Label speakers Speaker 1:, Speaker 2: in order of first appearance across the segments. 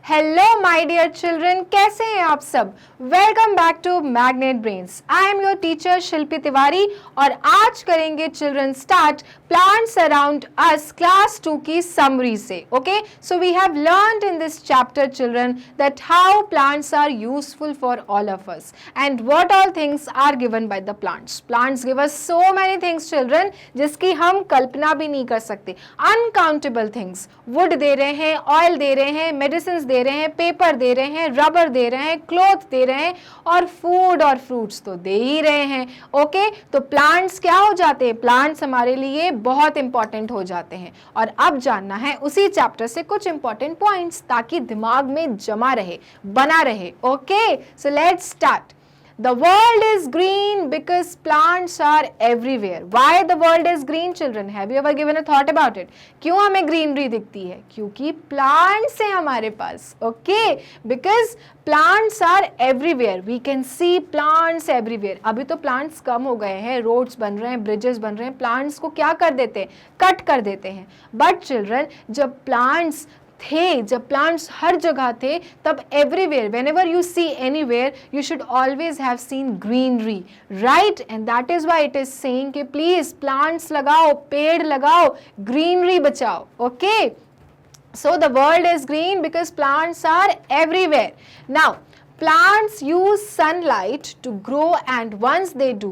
Speaker 1: Hello my dear children, कैसे हैं आप सब। Welcome back to Magnet Brains. I am your teacher Shilpi Tiwari और आज करेंगे children start plants around us class 2 की समरी से। Okay, so we have learned in this chapter children that how plants are useful for all of us and what all things are given by the plants. Plants give us so many things children, जिसकी हम कल्पना भी नहीं कर सकते। Uncountable things, would they रहे हैं, oil दे रहे हैं, मेडिसिन दे रहे हैं, पेपर दे रहे हैं, रबर दे रहे हैं, क्लॉथ दे रहे हैं और फूड और फ्रूट्स तो दे ही रहे हैं। ओके, तो प्लांट्स क्या हो जाते हैं, प्लांट्स हमारे लिए बहुत इंपॉर्टेंट हो जाते हैं। और अब जानना है उसी चैप्टर से कुछ इंपॉर्टेंट पॉइंट्स ताकि दिमाग में जमा रहे, बना रहे। Okay, so let's start. The world is green because plants are everywhere. Why the world is green, children? Have you ever given a thought about it? क्यों हमें ग्रीनरी दिखती है? क्योंकि plants हैं हमारे पास. Okay? Because plants are everywhere. We can see plants everywhere. अभी तो plants कम हो गए हैं, roads बन रहे हैं, bridges बन रहे हैं, plants को क्या कर देते हैं? कट कर देते हैं. But children, जब plants थे, जब प्लांट्स हर जगह थे, तब everywhere, whenever you see anywhere, you should always have seen greenery, right? And that is why it is saying कि please plants लगाओ, पेड़ लगाओ, greenery बचाओ. Okay? So the world is green because plants are everywhere. Now, plants use sunlight to grow and once they do,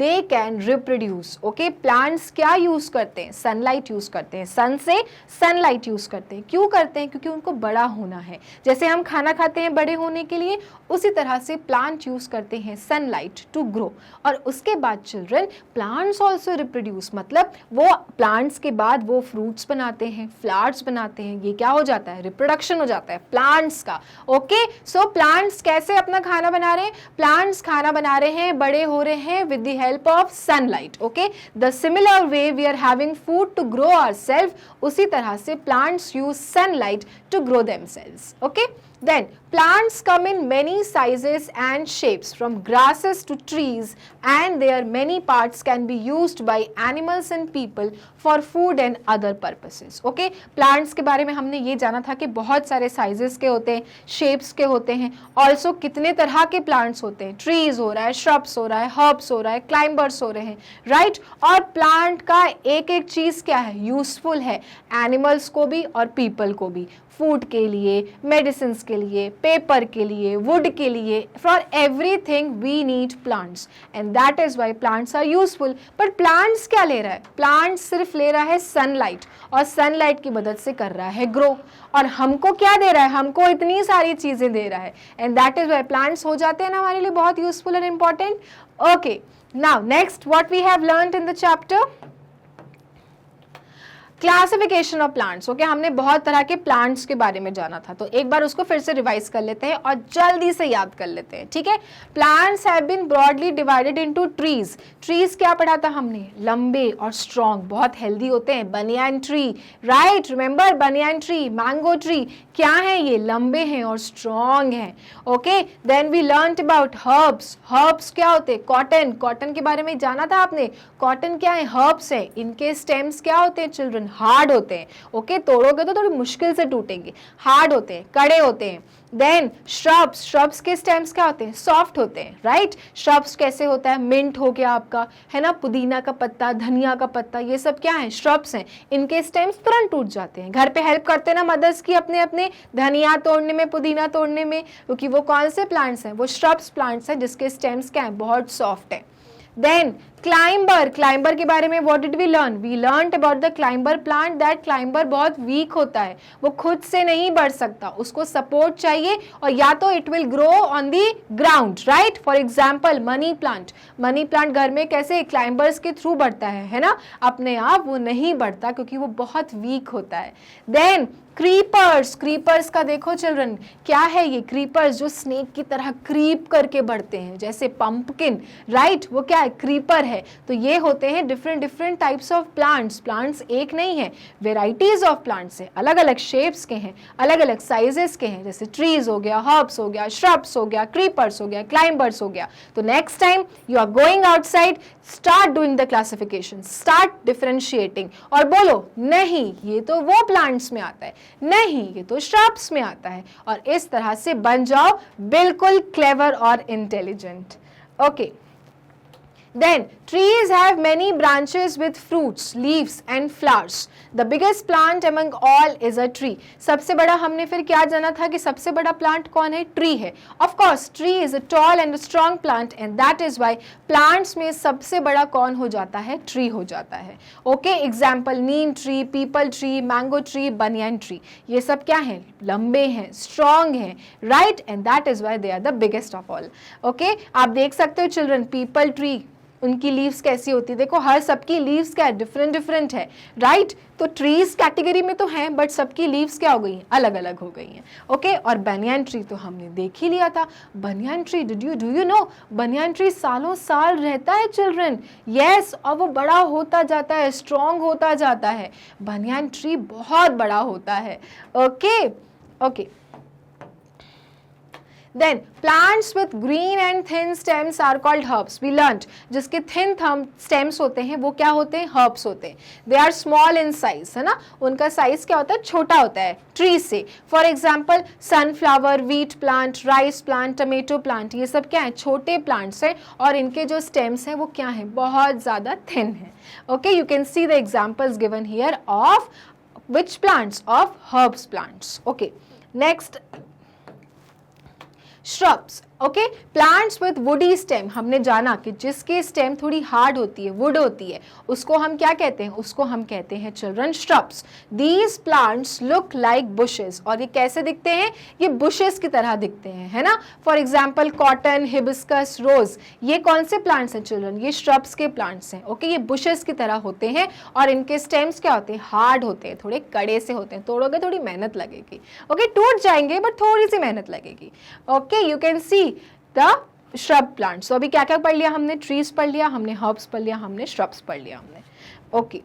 Speaker 1: they can reproduce. Okay, plants क्या use करते हैं? Sunlight use करते हैं, sun से sunlight use करते हैं। क्यों करते हैं? क्योंकि उनको बड़ा होना है। जैसे हम खाना खाते हैं बड़े होने के लिए, उसी तरह से plant use करते हैं sunlight to grow। और उसके बाद children, plants also reproduce, मतलब वो plants के बाद वो fruits बनाते हैं, flowers बनाते हैं। ये क्या हो जाता है? Reproduction हो जाता है plants का। Okay, so plants कैसे अपना खाना बना रहे हैं? प्लांट्स खाना बना रहे हैं, बड़े हो रहे हैं with the help of sunlight. Okay, the similar way we are having food to grow ourself, उसी तरह से plants use sunlight to grow themselves. Okay, then plants come in many sizes and shapes from grasses to trees and their many parts can be used by animals and people for food and other purposes. Okay, plants के बारे में हमने ये जाना था कि बहुत सारे sizes के होते हैं, shapes के होते हैं, also कितने तरह के plants होते हैं, trees हो रहा है, shrubs हो रहा है, herbs हो रहा है, climbers हो रहे हैं, right? और plant का एक एक चीज़ क्या है? useful है, animals को भी और people को भी, फूड के लिए, मेडिसिन के लिए, पेपर के लिए, वुड के लिए, for everything we need plants and that is why plants are useful. पर प्लांट्स क्या ले रहा है? प्लांट्स सिर्फ ले रहा है सनलाइट और सनलाइट की मदद से कर रहा है ग्रो। और हमको क्या दे रहा है? हमको इतनी सारी चीज़ें दे रहा है and that is why plants हो जाते हैं ना हमारे लिए बहुत useful and important. Okay, now next what we have learned in the chapter, classification of plants. Okay, हमने बहुत तरह के प्लांट्स के बारे में जाना था, तो एक बार उसको फिर से रिवाइज कर लेते हैं और जल्दी से याद कर लेते हैं। ठीक है, plants have been broadly divided into trees. Trees क्या पढ़ा था हमने? लंबे और स्ट्रॉन्ग, बहुत हेल्दी होते हैं। Banyan tree, right, remember banyan tree, mango tree, क्या है ये? लंबे हैं और स्ट्रॉन्ग हैं। Okay, then we learned about herbs. Herbs क्या होते हैं? कॉटन, कॉटन के बारे में जाना था आपने। कॉटन क्या है? हर्ब्स है। इनके स्टेम्स क्या होते हैं चिल्ड्रन? हार्ड होते हैं। ओके, तोड़ोगे तो थोड़ी मुश्किल से टूटेंगे, हार्ड होते हैं, कड़े होते हैं। देन श्रब्स, श्रब्स के स्टेम्स क्या होते हैं? सॉफ्ट होते हैं, राइट? श्रब्स कैसे होता है? मिंट हो गया आपका, है ना, पुदीना का पत्ता, धनिया का पत्ता, ये सब क्या है? श्रब्स हैं। इनके स्टेम्स तुरंत टूट जाते हैं। घर पे हेल्प करते हैं ना मदर्स की अपने अपने धनिया तोड़ने में, पुदीना तोड़ने में, क्योंकि वो कौन से प्लांट्स हैं? वो श्रब्स प्लांट्स हैं जिसके स्टेम्स क्या है? बहुत सॉफ्ट है। देन क्लाइंबर, क्लाइंबर के बारे में what did we learn? We learned about the climber plant that climber बहुत वीक होता है, वो खुद से नहीं बढ़ सकता, उसको सपोर्ट चाहिए और या तो it will grow on the ground, right? For example money plant, money plant घर में कैसे क्लाइंबर्स के थ्रू बढ़ता है ना, अपने आप वो नहीं बढ़ता क्योंकि वो बहुत वीक होता है। देन क्रीपर्स, क्रीपर्स का देखो चिल्ड्रन, क्या है ये? क्रीपर्स जो स्नेक की तरह क्रीप करके बढ़ते हैं, जैसे पंपकिन, राइट, वो क्या है? क्रीपर है। तो ये होते हैं different different types of plants. Plants एक नहीं है, वेराइटीज ऑफ प्लांट्स है, अलग अलग शेप्स के हैं, अलग अलग साइजेस के हैं, जैसे ट्रीज हो गया, हर्ब्स हो गया, श्रब्स हो गया, क्रीपर्स हो गया, क्लाइंबर्स हो गया। तो next time you are going outside, start doing the classification, start differentiating और बोलो नहीं ये तो वो प्लांट्स में आता है, नहीं, ये तो श्रब्स में आता है। और इस तरह से बन जाओ बिल्कुल क्लेवर और intelligent. Okay, then trees have many branches with fruits, leaves and flowers. The biggest plant among all is a tree. सबसे बड़ा हमने फिर क्या जाना था कि सबसे बड़ा प्लांट कौन है? ट्री है। Of course, tree is a tall and a strong plant and that is why plants में सबसे बड़ा कौन हो जाता है? ट्री हो जाता है। Okay, example neem tree, peepal tree, mango tree, banyan tree, ये सब क्या है? लंबे हैं, स्ट्रॉन्ग हैं, right, and that is why they are the biggest of all. Okay, आप देख सकते हो चिल्ड्रन, पीपल ट्री, उनकी लीव्स कैसी होती है, देखो हर सबकी लीव्स क्या है? डिफरेंट डिफरेंट है, राइट। तो ट्रीज कैटेगरी में तो हैं बट सबकी लीव्स क्या हो गई हैं? अलग अलग हो गई हैं। ओके, और बनियन ट्री तो हमने देख ही लिया था। Banyan tree, do you know banyan tree सालों साल रहता है चिल्ड्रन? यस, और वो बड़ा होता जाता है, स्ट्रॉन्ग होता जाता है। बनियन ट्री बहुत बड़ा होता है। Okay okay, then plants with green and thin stems are called herbs. We learnt जिसके thin stems होते हैं वो क्या होते हैं? herbs होते हैं। they are small in size, है ना, उनका size क्या होता है? छोटा होता है tree से। for example sunflower, wheat plant, rice plant, tomato plant, ये सब क्या है? छोटे plants हैं और इनके जो stems हैं वो क्या है? बहुत ज़्यादा thin है। okay, you can see the examples given here of which plants? of herbs plants। okay, next shrubs। Okay, plants with woody stem, हमने जाना कि जिसकी स्टेम थोड़ी हार्ड होती है, वुड होती है, उसको हम क्या कहते हैं? उसको हम कहते हैं children shrubs. These plants look like bushes, और ये कैसे दिखते हैं? ये बुशेस की तरह दिखते हैं, है ना। फॉर एग्जाम्पल कॉटन, हिबिस्कस, रोज, ये कौन से प्लांट्स हैं चिल्ड्रन? ये श्रब्स के प्लांट्स हैं। ओके, ये बुशेस की तरह होते हैं और इनके स्टेम्स क्या होते हैं? हार्ड होते हैं, थोड़े कड़े से होते हैं, तोड़ोगे थोड़ी मेहनत लगेगी। ओके, टूट जाएंगे बट थोड़ी सी मेहनत लगेगी। Okay, you can see the shrub plant. So अभी क्या क्या पढ़ लिया हमने? ट्रीज पढ़ लिया हमने, हर्ब्स पढ़ लिया हमने, श्रब्स पढ़ लिया हमने। Okay,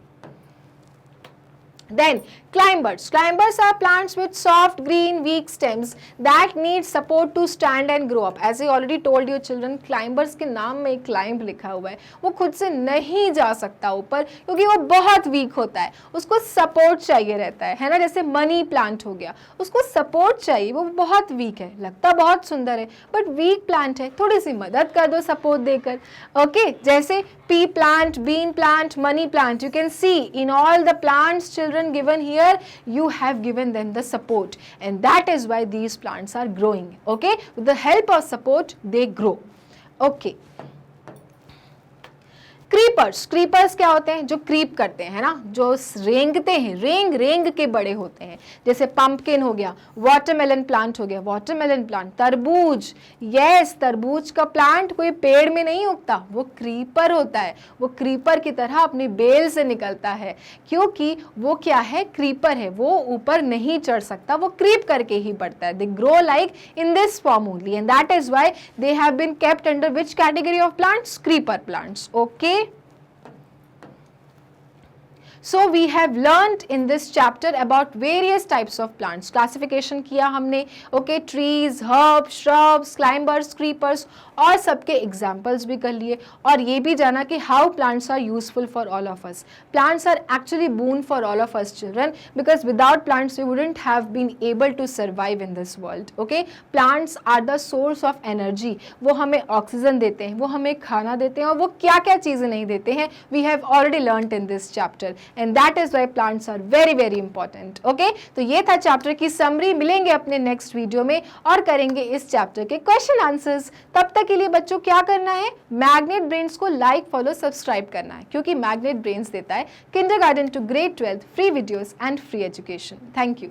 Speaker 1: then climbers are plants with soft green weak stems that need support to stand and grow up. as I already told you children, climbers के नाम में climb लिखा हुआ है, वो खुद से नहीं जा सकता ऊपर क्योंकि वो बहुत वीक होता है, उसको सपोर्ट चाहिए रहता है ना। जैसे मनी प्लांट हो गया, उसको सपोर्ट चाहिए, वो बहुत वीक है, लगता बहुत सुंदर है बट वीक प्लांट है, थोड़ी सी मदद कर दो सपोर्ट देकर। ओके, जैसे pea plant, bean plant, money plant, you can see in all the plants children given here, you have given them the support and that is why these plants are growing. Okay, with the help of support they grow. Okay, creepers क्या होते हैं? जो creep करते हैं ना, जो रेंगते हैं, रेंग के बड़े होते हैं। जैसे पंपकिन हो गया, वाटरमेलन प्लांट हो गया, वाटरमेलन प्लांट, तरबूज, यस, तरबूज का प्लांट कोई पेड़ में नहीं उगता, वो क्रीपर होता है, वो क्रीपर की तरह अपनी बेल से निकलता है क्योंकि वो क्या है? क्रीपर है, वो ऊपर नहीं चढ़ सकता, वो क्रीप करके ही बढ़ता है। They grow like in this form only and that is why they have been kept under which category of plants? Creeper plants. Okay, So we have learned in this chapter about various types of plants. Classification किया हमने, okay, trees, herbs, shrubs, climbers, creepers, और सबके examples भी कर लिए और ये भी जाना कि how plants are useful for all of us. Plants are actually boon for all of us children because without plants we wouldn't have been able to survive in this world. Okay, plants are the source of energy. वो हमें oxygen देते हैं, वो हमें खाना देते हैं और वो क्या क्या चीज़ें नहीं देते हैं, we have already learnt in this chapter. And that is why plants are very very important. Okay, तो ये था चैप्टर की समरी। मिलेंगे अपने नेक्स्ट वीडियो में और करेंगे इस चैप्टर के क्वेश्चन आंसर्स। तब तक के लिए बच्चों क्या करना है? मैग्नेट ब्रेन्स को लाइक, फॉलो, सब्सक्राइब करना है क्योंकि मैग्नेट ब्रेन्स देता है kindergarten to grade 12 free videos and free education. Thank you.